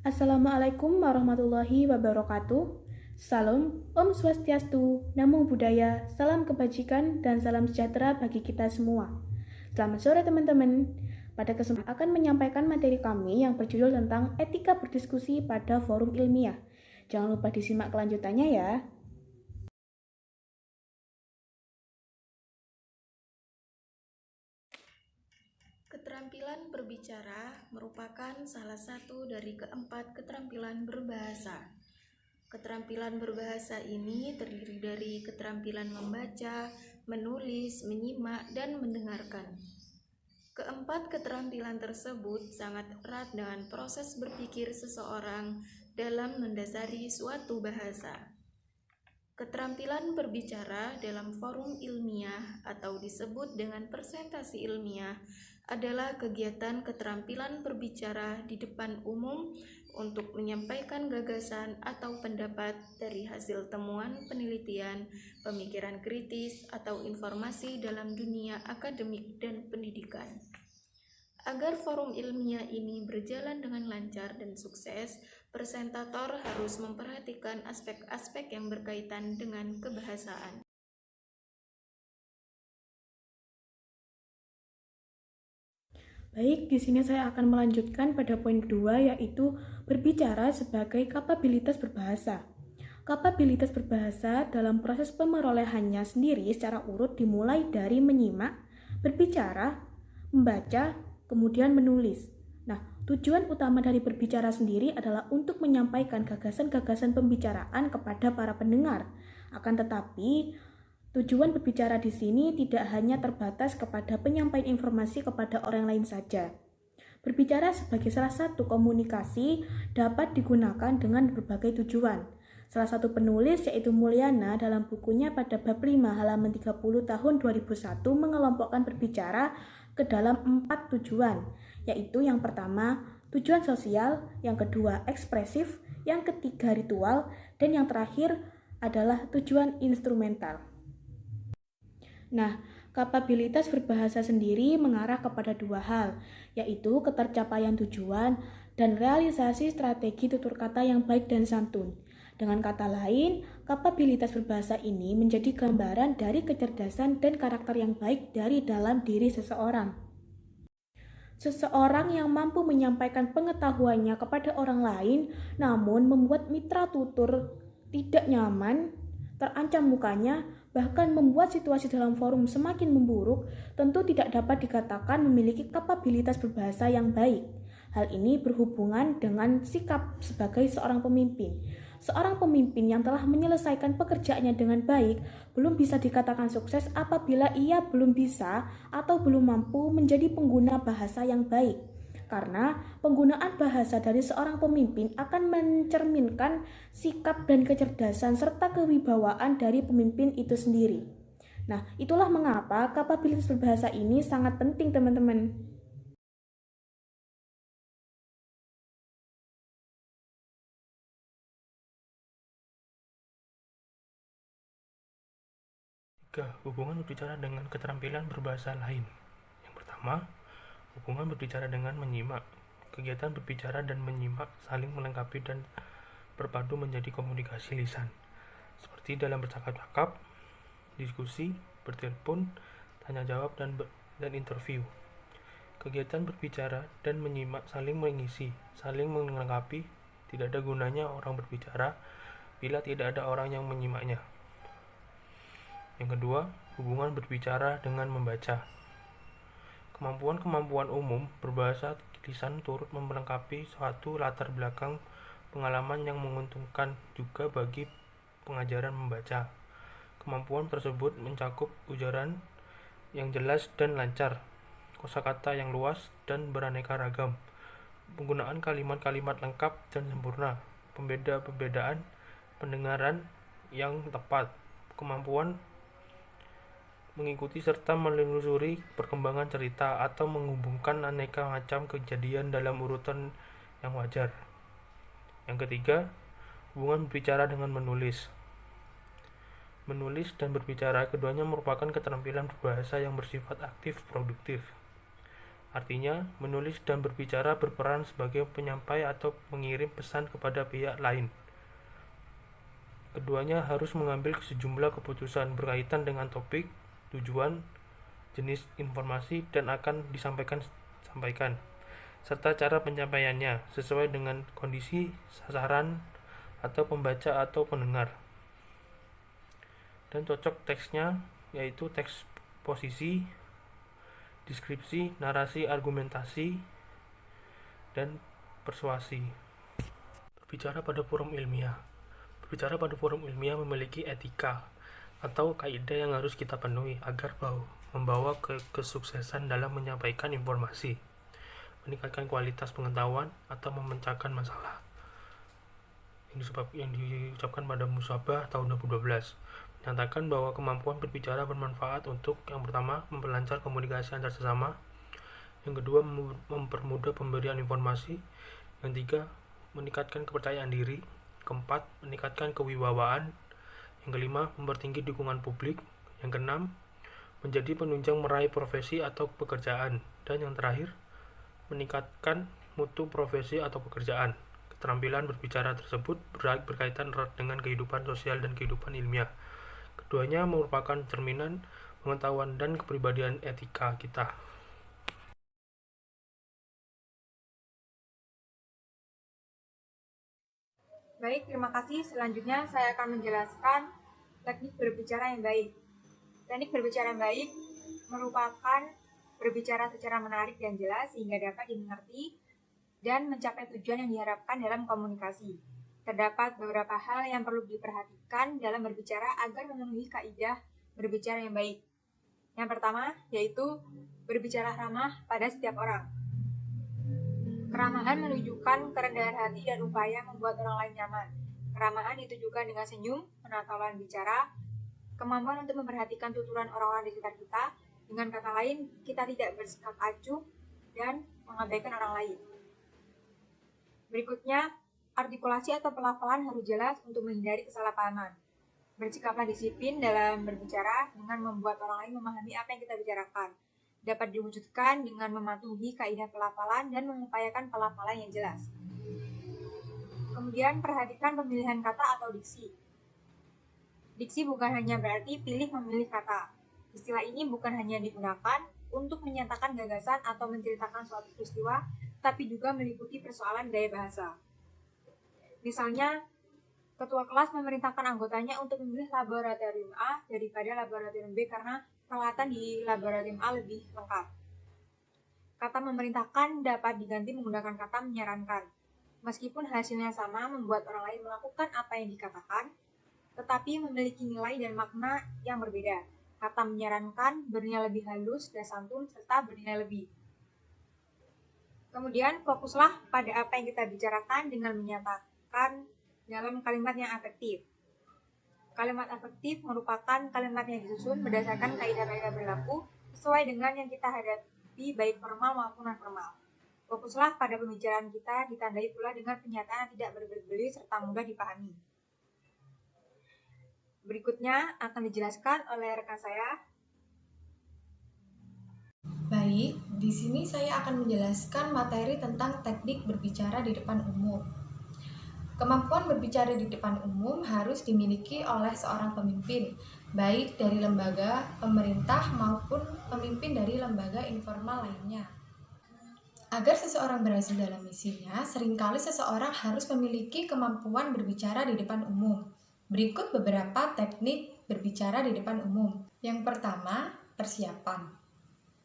Assalamualaikum warahmatullahi wabarakatuh. Salam, Om Swastiastu, Namo Buddhaya, salam kebajikan dan salam sejahtera bagi kita semua. Selamat sore teman-teman. Pada kesempatan akan menyampaikan materi kami yang berjudul tentang etika berdiskusi pada forum ilmiah. Jangan lupa disimak kelanjutannya ya. Keterampilan berbicara merupakan salah satu dari keempat keterampilan berbahasa. Keterampilan berbahasa ini terdiri dari keterampilan membaca, menulis, menyimak, dan mendengarkan. Keempat keterampilan tersebut sangat erat dengan proses berpikir seseorang dalam mendasari suatu bahasa. Keterampilan berbicara dalam forum ilmiah atau disebut dengan presentasi ilmiah adalah kegiatan keterampilan berbicara di depan umum untuk menyampaikan gagasan atau pendapat dari hasil temuan penelitian, pemikiran kritis, atau informasi dalam dunia akademik dan pendidikan. Agar forum ilmiah ini berjalan dengan lancar dan sukses, presentator harus memperhatikan aspek-aspek yang berkaitan dengan kebahasaan. Baik, di sini saya akan melanjutkan pada poin kedua, yaitu berbicara sebagai kapabilitas berbahasa. Kapabilitas berbahasa dalam proses pemerolehannya sendiri secara urut dimulai dari menyimak, berbicara, membaca, kemudian menulis. Nah, tujuan utama dari berbicara sendiri adalah untuk menyampaikan gagasan-gagasan pembicaraan kepada para pendengar. Akan tetapi, tujuan berbicara di sini tidak hanya terbatas kepada penyampaian informasi kepada orang lain saja. Berbicara sebagai salah satu komunikasi dapat digunakan dengan berbagai tujuan. Salah satu penulis yaitu Mulyana dalam bukunya pada bab 5 halaman 30 tahun 2001 mengelompokkan berbicara ke dalam 4 tujuan, yaitu yang pertama tujuan sosial, yang kedua ekspresif, yang ketiga ritual, dan yang terakhir adalah tujuan instrumental. Nah, kapabilitas berbahasa sendiri mengarah kepada dua hal, yaitu ketercapaian tujuan dan realisasi strategi tutur kata yang baik dan santun. Dengan kata lain, kapabilitas berbahasa ini menjadi gambaran dari kecerdasan dan karakter yang baik dari dalam diri seseorang. Seseorang yang mampu menyampaikan pengetahuannya kepada orang lain, namun membuat mitra tutur tidak nyaman, terancam mukanya, bahkan membuat situasi dalam forum semakin memburuk, tentu tidak dapat dikatakan memiliki kapabilitas berbahasa yang baik. Hal ini berhubungan dengan sikap sebagai seorang pemimpin. Seorang pemimpin yang telah menyelesaikan pekerjaannya dengan baik belum bisa dikatakan sukses apabila ia belum bisa atau belum mampu menjadi pengguna bahasa yang baik. Karena penggunaan bahasa dari seorang pemimpin akan mencerminkan sikap dan kecerdasan serta kewibawaan dari pemimpin itu sendiri. Nah, itulah mengapa kapabilitas berbahasa ini sangat penting, teman-teman. Hubungan berbicara dengan keterampilan berbahasa lain. Yang pertama, hubungan berbicara dengan menyimak. Kegiatan berbicara dan menyimak saling melengkapi dan berpadu menjadi komunikasi lisan. Seperti dalam bercakap-cakap, diskusi, bertelepon, tanya jawab, dan interview. Kegiatan berbicara dan menyimak saling mengisi, saling melengkapi. Tidak ada gunanya orang berbicara bila tidak ada orang yang menyimaknya. Yang kedua, hubungan berbicara dengan membaca. Kemampuan-kemampuan umum berbahasa lisan turut melengkapi suatu latar belakang pengalaman yang menguntungkan juga bagi pengajaran membaca. Kemampuan tersebut mencakup ujaran yang jelas dan lancar, kosakata yang luas dan beraneka ragam, penggunaan kalimat-kalimat lengkap dan sempurna, pembeda-pembedaan, pendengaran yang tepat, kemampuan mengikuti serta menelusuri perkembangan cerita atau menghubungkan aneka macam kejadian dalam urutan yang wajar. Yang ketiga, hubungan berbicara dengan menulis. Menulis dan berbicara keduanya merupakan keterampilan berbahasa yang bersifat aktif produktif. Artinya, menulis dan berbicara berperan sebagai penyampai atau pengirim pesan kepada pihak lain. Keduanya harus mengambil sejumlah keputusan berkaitan dengan topik, tujuan, jenis informasi dan akan disampaikan, serta cara penyampaiannya sesuai dengan kondisi sasaran atau pembaca atau pendengar. Dan cocok teksnya yaitu teks posisi, deskripsi, narasi, argumentasi, dan persuasi. Berbicara pada forum ilmiah. Berbicara pada forum ilmiah memiliki etika atau kaidah yang harus kita penuhi agar membawa kesuksesan dalam menyampaikan informasi, meningkatkan kualitas pengetahuan, atau memecahkan masalah. Yang diucapkan pada Musabah tahun 2012 menyatakan bahwa kemampuan berbicara bermanfaat untuk yang pertama, memperlancar komunikasi antar sesama, yang kedua, mempermudah pemberian informasi, yang tiga, meningkatkan kepercayaan diri, keempat, meningkatkan kewibawaan, yang kelima, mempertinggi dukungan publik, yang keenam, menjadi penunjang meraih profesi atau pekerjaan, dan yang terakhir, meningkatkan mutu profesi atau pekerjaan. Keterampilan berbicara tersebut berkaitan erat dengan kehidupan sosial dan kehidupan ilmiah. Keduanya merupakan cerminan pengetahuan dan kepribadian etika kita. Baik, terima kasih. Selanjutnya saya akan menjelaskan teknik berbicara yang baik. Teknik berbicara yang baik merupakan berbicara secara menarik dan jelas sehingga dapat dimengerti dan mencapai tujuan yang diharapkan dalam komunikasi. Terdapat beberapa hal yang perlu diperhatikan dalam berbicara agar memenuhi kaidah berbicara yang baik. Yang pertama, yaitu berbicara ramah pada setiap orang. Keramahan menunjukkan kerendahan hati dan upaya membuat orang lain nyaman. Keramahan ditujukan dengan senyum, menata lawan bicara, kemampuan untuk memperhatikan tuturan orang-orang di sekitar kita. Dengan kata lain, kita tidak bersikap acuh dan mengabaikan orang lain. Berikutnya, artikulasi atau pelafalan harus jelas untuk menghindari kesalahpahaman. Bersikaplah disiplin dalam berbicara dengan membuat orang lain memahami apa yang kita bicarakan. Dapat diwujudkan dengan mematuhi kaidah pelafalan dan mengupayakan pelafalan yang jelas. Kemudian, perhatikan pemilihan kata atau diksi. Diksi bukan hanya berarti pilih memilih kata. Istilah ini bukan hanya digunakan untuk menyatakan gagasan atau menceritakan suatu peristiwa, tapi juga meliputi persoalan gaya bahasa. Misalnya, ketua kelas memerintahkan anggotanya untuk memilih laboratorium A daripada laboratorium B karena peralatan di laboratorium A lebih lengkap. Kata memerintahkan dapat diganti menggunakan kata menyarankan. Meskipun hasilnya sama membuat orang lain melakukan apa yang dikatakan, tetapi memiliki nilai dan makna yang berbeda. Kata menyarankan bernilai lebih halus dan santun serta bernilai lebih. Kemudian fokuslah pada apa yang kita bicarakan dengan menyatakan dalam kalimat yang efektif. Kalimat efektif merupakan kalimat yang disusun berdasarkan kaidah-kaidah berlaku sesuai dengan yang kita hadapi baik formal maupun non-formal. Fokuslah pada pembicaraan kita ditandai pula dengan pernyataan yang tidak berbelit-belit serta mudah dipahami. Berikutnya akan dijelaskan oleh rekan saya. Baik, di sini saya akan menjelaskan materi tentang teknik berbicara di depan umum. Kemampuan berbicara di depan umum harus dimiliki oleh seorang pemimpin, baik dari lembaga pemerintah maupun pemimpin dari lembaga informal lainnya. Agar seseorang berhasil dalam misinya, seringkali seseorang harus memiliki kemampuan berbicara di depan umum. Berikut beberapa teknik berbicara di depan umum. Yang pertama, persiapan.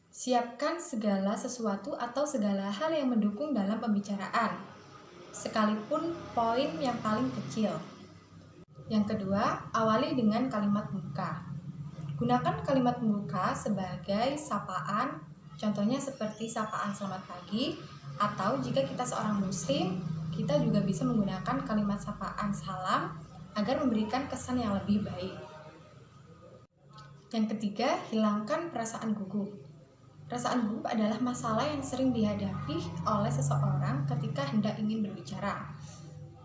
Siapkan segala sesuatu atau segala hal yang mendukung dalam pembicaraan, sekalipun poin yang paling kecil. Yang kedua, awali dengan kalimat pembuka. Gunakan kalimat pembuka sebagai sapaan, contohnya seperti sapaan selamat pagi, atau jika kita seorang muslim, kita juga bisa menggunakan kalimat sapaan salam agar memberikan kesan yang lebih baik. Yang ketiga, hilangkan perasaan gugup. Perasaan gugup adalah masalah yang sering dihadapi oleh seseorang ketika hendak ingin berbicara.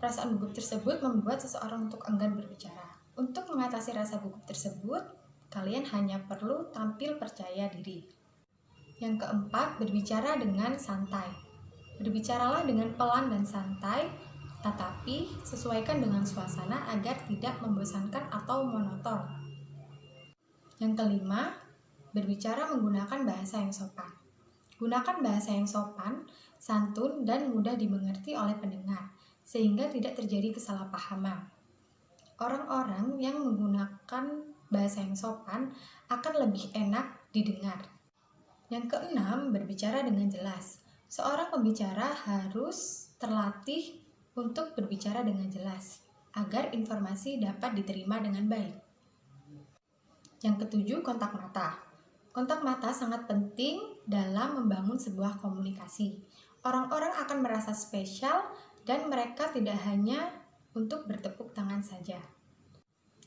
Perasaan gugup tersebut membuat seseorang untuk enggan berbicara. Untuk mengatasi rasa gugup tersebut, kalian hanya perlu tampil percaya diri. Yang keempat, berbicara dengan santai. Berbicaralah dengan pelan dan santai, tetapi sesuaikan dengan suasana agar tidak membosankan atau monoton. Yang kelima, berbicara menggunakan bahasa yang sopan. Gunakan bahasa yang sopan, santun, dan mudah dimengerti oleh pendengar, sehingga tidak terjadi kesalahpahaman. Orang-orang yang menggunakan bahasa yang sopan akan lebih enak didengar. Yang keenam, berbicara dengan jelas. Seorang pembicara harus terlatih untuk berbicara dengan jelas, agar informasi dapat diterima dengan baik. Yang ketujuh, kontak mata. Kontak mata sangat penting dalam membangun sebuah komunikasi. Orang-orang akan merasa spesial dan mereka tidak hanya untuk bertepuk tangan saja.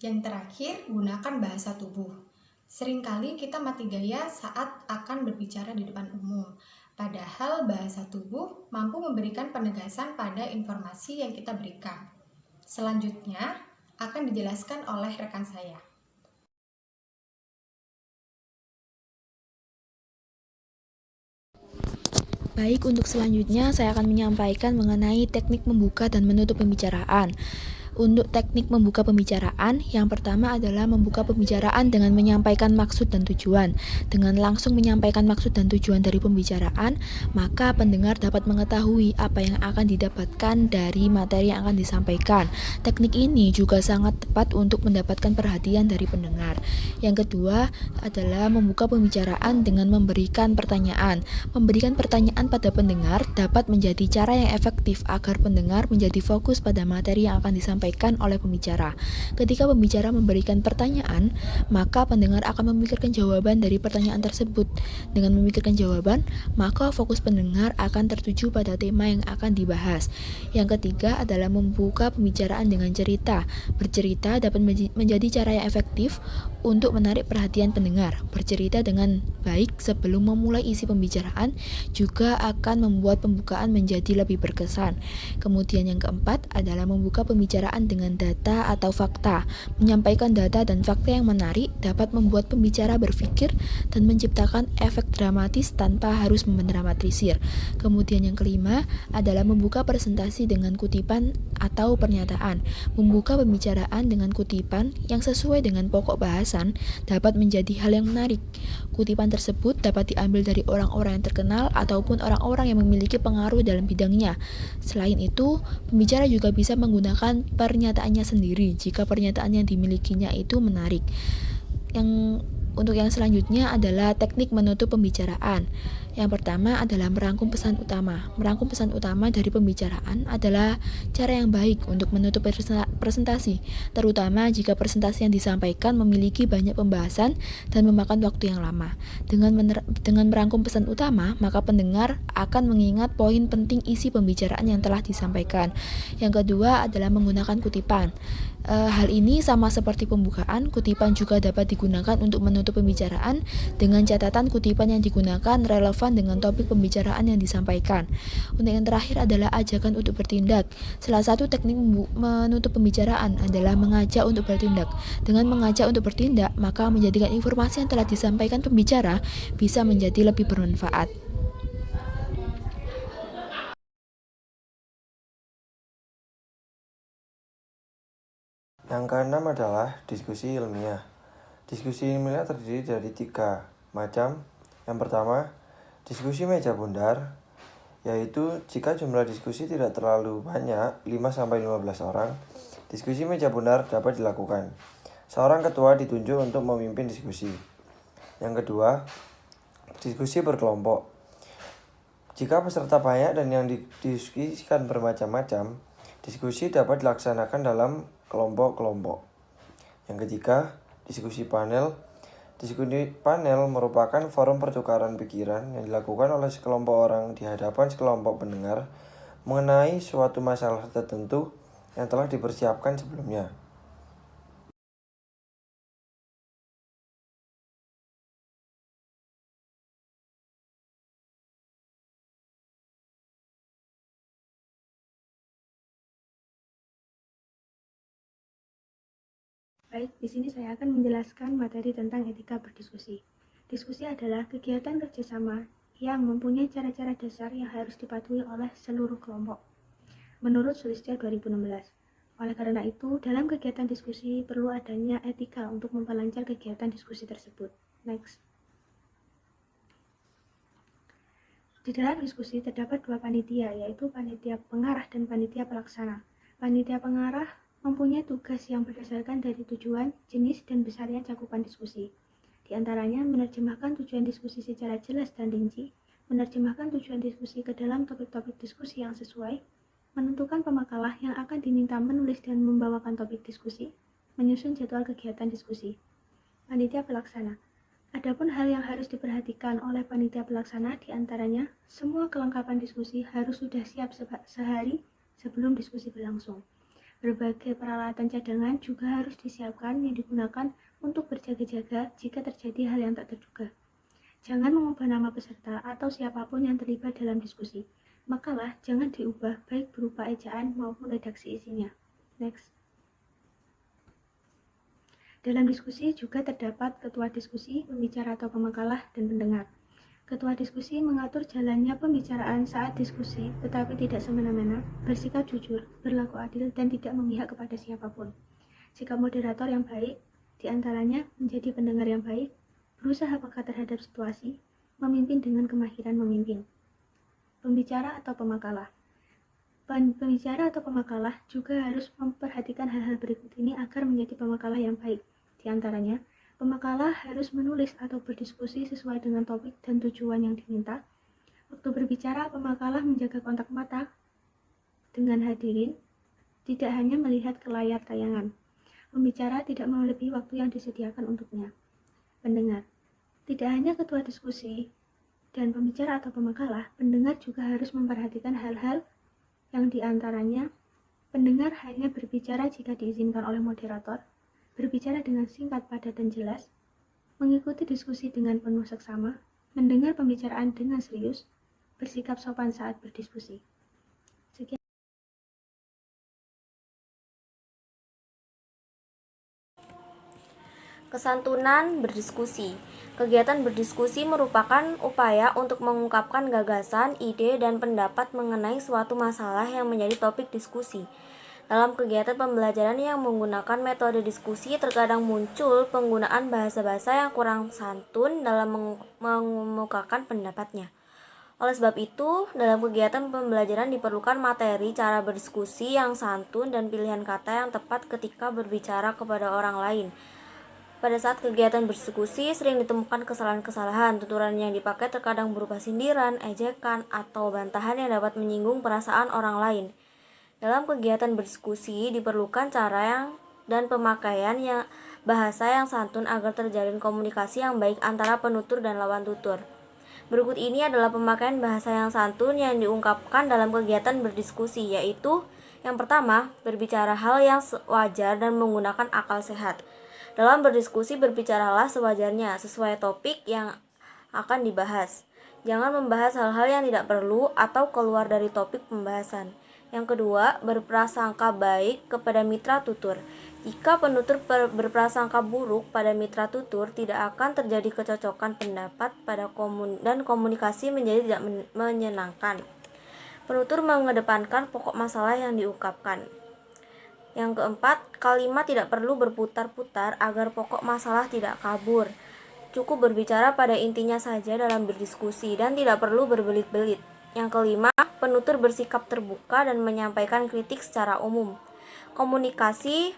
Yang terakhir, gunakan bahasa tubuh. Seringkali kita mati gaya saat akan berbicara di depan umum. Padahal bahasa tubuh mampu memberikan penegasan pada informasi yang kita berikan. Selanjutnya akan dijelaskan oleh rekan saya. Baik, untuk selanjutnya saya akan menyampaikan mengenai teknik membuka dan menutup pembicaraan. Untuk teknik membuka pembicaraan, yang pertama adalah membuka pembicaraan dengan menyampaikan maksud dan tujuan. Dengan langsung menyampaikan maksud dan tujuan dari pembicaraan, maka pendengar dapat mengetahui apa yang akan didapatkan dari materi yang akan disampaikan. Teknik ini juga sangat tepat untuk mendapatkan perhatian dari pendengar. Yang kedua adalah membuka pembicaraan dengan memberikan pertanyaan. Memberikan pertanyaan pada pendengar dapat menjadi cara yang efektif agar pendengar menjadi fokus pada materi yang akan disampaikan oleh pembicara. Ketika pembicara memberikan pertanyaan, maka pendengar akan memikirkan jawaban dari pertanyaan tersebut. Dengan memikirkan jawaban, maka fokus pendengar akan tertuju pada tema yang akan dibahas. Yang ketiga adalah membuka pembicaraan dengan cerita. Bercerita dapat menjadi cara yang efektif untuk menarik perhatian pendengar. Bercerita dengan baik sebelum memulai isi pembicaraan juga akan membuat pembukaan menjadi lebih berkesan. Kemudian yang keempat adalah membuka pembicaraan dengan data atau fakta. Menyampaikan data dan fakta yang menarik dapat membuat pembicara berpikir dan menciptakan efek dramatis tanpa harus mendramatisir. Kemudian yang kelima adalah membuka presentasi dengan kutipan atau pernyataan. Membuka pembicaraan dengan kutipan yang sesuai dengan pokok bahasan dapat menjadi hal yang menarik. Kutipan tersebut dapat diambil dari orang-orang yang terkenal ataupun orang-orang yang memiliki pengaruh dalam bidangnya. Selain itu, pembicara juga bisa menggunakan pernyataannya sendiri jika pernyataan yang dimilikinya itu menarik. Untuk yang selanjutnya adalah teknik menutup pembicaraan. Yang pertama adalah merangkum pesan utama. Merangkum pesan utama dari pembicaraan adalah cara yang baik untuk menutup presentasi, terutama jika presentasi yang disampaikan memiliki banyak pembahasan dan memakan waktu yang lama. Dengan merangkum pesan utama, maka pendengar akan mengingat poin penting isi pembicaraan yang telah disampaikan. Yang kedua adalah menggunakan kutipan. Hal ini sama seperti pembukaan, kutipan juga dapat digunakan untuk menutup pembicaraan dengan catatan kutipan yang digunakan relevan dengan topik pembicaraan yang disampaikan. Untuk yang terakhir adalah ajakan untuk bertindak. Salah satu teknik menutup pembicaraan adalah mengajak untuk bertindak. Dengan mengajak untuk bertindak, maka menjadikan informasi yang telah disampaikan pembicara bisa menjadi lebih bermanfaat. Yang keenam adalah diskusi ilmiah. Diskusi ilmiah terdiri dari 3 macam. Yang pertama, diskusi meja bundar, yaitu jika jumlah diskusi tidak terlalu banyak, 5-15 orang, diskusi meja bundar dapat dilakukan. Seorang ketua ditunjuk untuk memimpin diskusi. Yang kedua, diskusi berkelompok. Jika peserta banyak dan yang didiskusikan bermacam-macam, diskusi dapat dilaksanakan dalam kelompok-kelompok. Yang ketiga, diskusi panel. Diskusi panel merupakan forum pertukaran pikiran yang dilakukan oleh sekelompok orang di hadapan sekelompok pendengar mengenai suatu masalah tertentu yang telah dipersiapkan sebelumnya. Baik, di sini saya akan menjelaskan materi tentang etika berdiskusi. Diskusi adalah kegiatan kerjasama yang mempunyai cara-cara dasar yang harus dipatuhi oleh seluruh kelompok. Menurut Sulistya 2016. Oleh karena itu, dalam kegiatan diskusi perlu adanya etika untuk memperlancar kegiatan diskusi tersebut. Next. Di dalam diskusi terdapat dua panitia, yaitu panitia pengarah dan panitia pelaksana. Panitia pengarah mempunyai tugas yang berdasarkan dari tujuan, jenis, dan besarnya cakupan diskusi. Di antaranya menerjemahkan tujuan diskusi secara jelas dan rinci, menerjemahkan tujuan diskusi ke dalam topik-topik diskusi yang sesuai, menentukan pemakalah yang akan diminta menulis dan membawakan topik diskusi, menyusun jadwal kegiatan diskusi. Panitia pelaksana. Adapun hal yang harus diperhatikan oleh panitia pelaksana di antaranya, semua kelengkapan diskusi harus sudah siap sehari sebelum diskusi berlangsung. Berbagai peralatan cadangan juga harus disiapkan yang digunakan untuk berjaga-jaga jika terjadi hal yang tak terduga. Jangan mengubah nama peserta atau siapapun yang terlibat dalam diskusi. Makalah jangan diubah baik berupa ejaan maupun redaksi isinya. Next. Dalam diskusi juga terdapat ketua diskusi, pembicara atau pemakalah, dan pendengar. Ketua diskusi mengatur jalannya pembicaraan saat diskusi, tetapi tidak semena-mena, bersikap jujur, berlaku adil, dan tidak memihak kepada siapapun. Sikap moderator yang baik, diantaranya menjadi pendengar yang baik, berusaha peka terhadap situasi, memimpin dengan kemahiran memimpin. Pembicara atau pemakalah. Pembicara atau pemakalah juga harus memperhatikan hal-hal berikut ini agar menjadi pemakalah yang baik. Di antaranya, pemakalah harus menulis atau berdiskusi sesuai dengan topik dan tujuan yang diminta. Waktu berbicara, pemakalah menjaga kontak mata dengan hadirin, tidak hanya melihat ke layar tayangan. Pembicara tidak melebihi waktu yang disediakan untuknya. Pendengar. Tidak hanya ketua diskusi dan pembicara atau pemakalah, pendengar juga harus memperhatikan hal-hal yang diantaranya, pendengar hanya berbicara jika diizinkan oleh moderator, berbicara dengan singkat, padat, dan jelas, mengikuti diskusi dengan penuh seksama, mendengar pembicaraan dengan serius, bersikap sopan saat berdiskusi. Sekian. Kesantunan berdiskusi. Kegiatan berdiskusi merupakan upaya untuk mengungkapkan gagasan, ide, dan pendapat mengenai suatu masalah yang menjadi topik diskusi. Dalam kegiatan pembelajaran yang menggunakan metode diskusi, terkadang muncul penggunaan bahasa-bahasa yang kurang santun dalam mengemukakan pendapatnya. Oleh sebab itu, dalam kegiatan pembelajaran diperlukan materi cara berdiskusi yang santun dan pilihan kata yang tepat ketika berbicara kepada orang lain. Pada saat kegiatan berdiskusi, sering ditemukan kesalahan-kesalahan. Tuturan yang dipakai terkadang berupa sindiran, ejekan, atau bantahan yang dapat menyinggung perasaan orang lain. Dalam kegiatan berdiskusi, diperlukan cara dan pemakaian bahasa yang santun agar terjalin komunikasi yang baik antara penutur dan lawan tutur. Berikut ini adalah pemakaian bahasa yang santun yang diungkapkan dalam kegiatan berdiskusi, yaitu yang pertama, berbicara hal yang wajar dan menggunakan akal sehat. Dalam berdiskusi, berbicaralah sewajarnya, sesuai topik yang akan dibahas. Jangan membahas hal-hal yang tidak perlu atau keluar dari topik pembahasan. Yang kedua, berprasangka baik kepada mitra tutur. Jika penutur berprasangka buruk pada mitra tutur, tidak akan terjadi kecocokan pendapat dan komunikasi menjadi tidak menyenangkan. Penutur mengedepankan pokok masalah yang diungkapkan. Yang keempat, kalimat tidak perlu berputar-putar agar pokok masalah tidak kabur. Cukup berbicara pada intinya saja dalam berdiskusi dan tidak perlu berbelit-belit. Yang kelima, penutur bersikap terbuka dan menyampaikan kritik secara umum. Komunikasi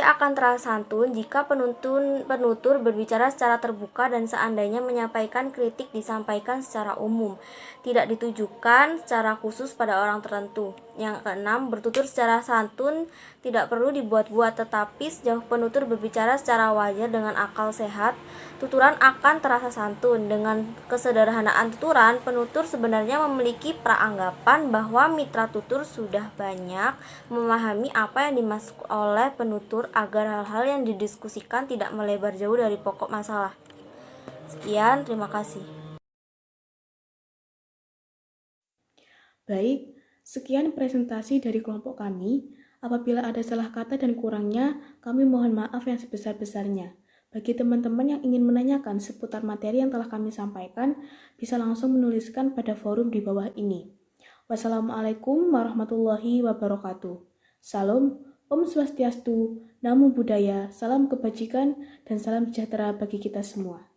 akan terasa santun jika penutur berbicara secara terbuka dan seandainya menyampaikan kritik disampaikan secara umum, tidak ditujukan secara khusus pada orang tertentu. Yang keenam, bertutur secara santun tidak perlu dibuat-buat, tetapi sejauh penutur berbicara secara wajar dengan akal sehat, tuturan akan terasa santun. Dengan kesederhanaan tuturan, penutur sebenarnya memiliki praanggapan bahwa mitra tutur sudah banyak memahami apa yang dimaksud oleh penutur agar hal-hal yang didiskusikan tidak melebar jauh dari pokok masalah. Sekian, terima kasih. Baik, sekian presentasi dari kelompok kami. Apabila ada salah kata dan kurangnya, kami mohon maaf yang sebesar-besarnya. Bagi teman-teman yang ingin menanyakan seputar materi yang telah kami sampaikan, bisa langsung menuliskan pada forum di bawah ini. Wassalamualaikum warahmatullahi wabarakatuh. Salam, Om Swastiastu, Namo Buddhaya, salam kebajikan, dan salam sejahtera bagi kita semua.